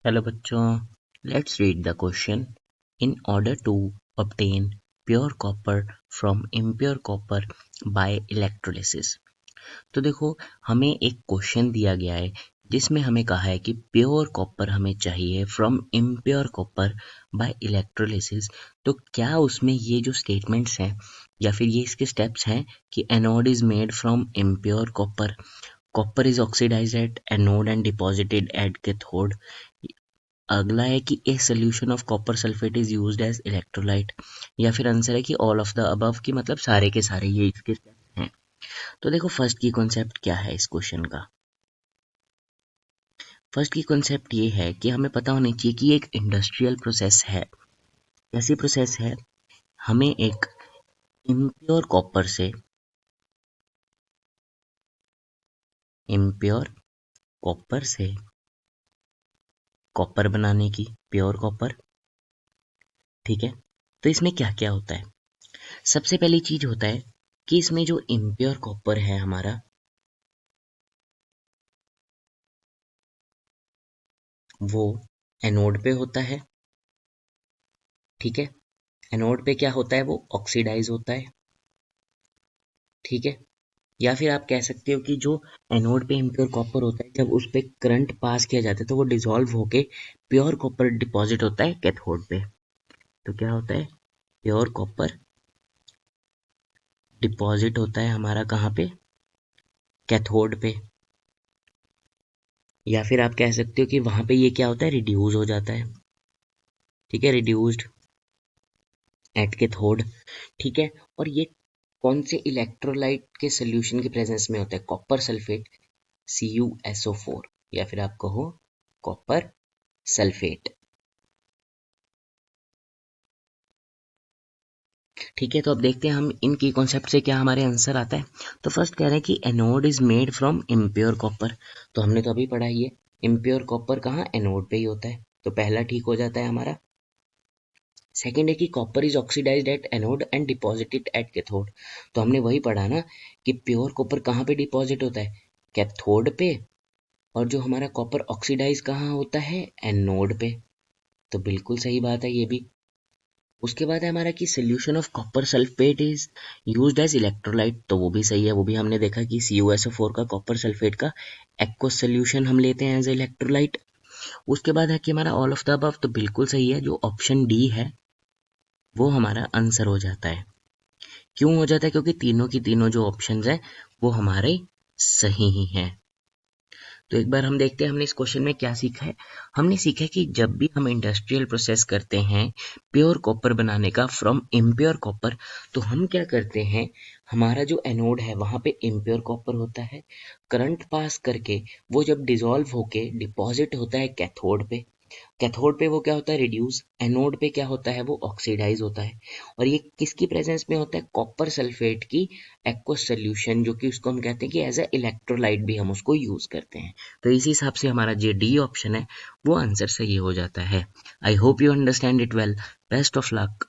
Hello बच्चों, let's read the question. In order to obtain pure copper from impure copper by electrolysis. तो देखो, हमें एक question दिया गया है जिसमें हमें कहा है कि प्योर कॉपर हमें चाहिए from impure copper by electrolysis. तो क्या उसमें ये जो स्टेटमेंट्स हैं या फिर ये इसके स्टेप्स हैं कि anode is made from impure copper, copper is oxidised at anode and deposited at cathode. अगला है कि a solution of copper sulphate is used as electrolyte, या फिर आंसर है कि ऑल ऑफ द अबव, की मतलब सारे के सारे ये इसके स्टेप्स हैं. तो देखो, फर्स्ट की कॉन्सेप्ट क्या है इस क्वेश्चन का. फर्स्ट की कॉन्सेप्ट ये है कि हमें पता होनी चाहिए कि ये एक इंडस्ट्रियल प्रोसेस है. कैसी प्रोसेस है? हमें एक इम्प्योर कॉपर से इम्प्योर कॉपर से कॉपर बनाने की, प्योर कॉपर. ठीक है. तो इसमें क्या क्या होता है? सबसे पहली चीज होता है कि इसमें जो इम्प्योर कॉपर है हमारा, वो एनोड पे होता है. ठीक है. एनोड पे क्या होता है? वो ऑक्सीडाइज होता है. ठीक है. या फिर आप कह सकते हो कि जो एनोड पे इम्प्योर कॉपर होता है, जब उस पे करंट पास किया जाता है तो वो डिसॉल्व होके प्योर कॉपर डिपॉजिट होता है कैथोड पे. तो क्या होता है? प्योर कॉपर डिपॉजिट होता है हमारा कहाँ पे? कैथोड पे. या फिर आप कह सकते हो कि वहां पे ये क्या होता है? रिड्यूस हो जाता है. ठीक है, रिड्यूस्ड एट कैथोड. ठीक है. और ये कौन से इलेक्ट्रोलाइट के सोल्यूशन के प्रेजेंस में होता है? कॉपर सल्फेट, CuSO4, या फिर आप कहो कॉपर सल्फेट. ठीक है. तो अब देखते हैं हम इनकी कॉन्सेप्ट से क्या हमारे आंसर आता है. तो फर्स्ट कह रहे हैं कि anode is made from impure copper. तो हमने तो अभी पढ़ा ही है, इम्प्योर कॉपर कहाँ? एनोड पे ही होता है. तो पहला ठीक हो जाता है हमारा. सेकेंड है कि copper is oxidised at anode and deposited at cathode. तो हमने वही पढ़ा ना कि प्योर कॉपर कहाँ पे डिपॉजिट होता है? कैथोड पे. और जो हमारा कॉपर ऑक्सीडाइज कहाँ होता है? एनोड पे. तो बिल्कुल सही बात है ये भी. उसके बाद है हमारा कि solution of copper sulphate is used as electrolyte. तो वो भी सही है. वो भी हमने देखा कि CuSO4 का, कॉपर सल्फेट का एक्वस सोल्यूशन हम लेते हैं एज इलेक्ट्रोलाइट. उसके बाद है कि हमारा ऑल ऑफ द अबव. तो बिल्कुल सही है. जो ऑप्शन डी है वो हमारा आंसर हो जाता है. क्यों हो जाता है? क्योंकि तीनों की तीनों जो ऑप्शंस हैं वो हमारे सही ही हैं. तो एक बार हम देखते हैं हमने इस क्वेश्चन में क्या सीखा है. हमने सीखा है कि जब भी हम इंडस्ट्रियल प्रोसेस करते हैं प्योर कॉपर बनाने का फ्रॉम इम्प्योर कॉपर, तो हम क्या करते हैं, हमारा जो एनोड है वहां पे इम्प्योर कॉपर होता है. करंट पास करके वो जब डिसॉल्व होके डिपॉजिट होता है कैथोड पे. कैथोड पे वो क्या होता है? रिड्यूस. एनोड पे क्या होता है? वो ऑक्सीडाइज होता है. और ये किसकी प्रेजेंस में होता है? कॉपर सल्फेट की एक्वस सोल्यूशन, जो कि उसको हम कहते हैं कि एज अ इलेक्ट्रोलाइट भी हम उसको यूज करते हैं. तो इसी हिसाब से हमारा जो डी ऑप्शन है वो आंसर सही हो जाता है. I hope you understand it well. Best of luck.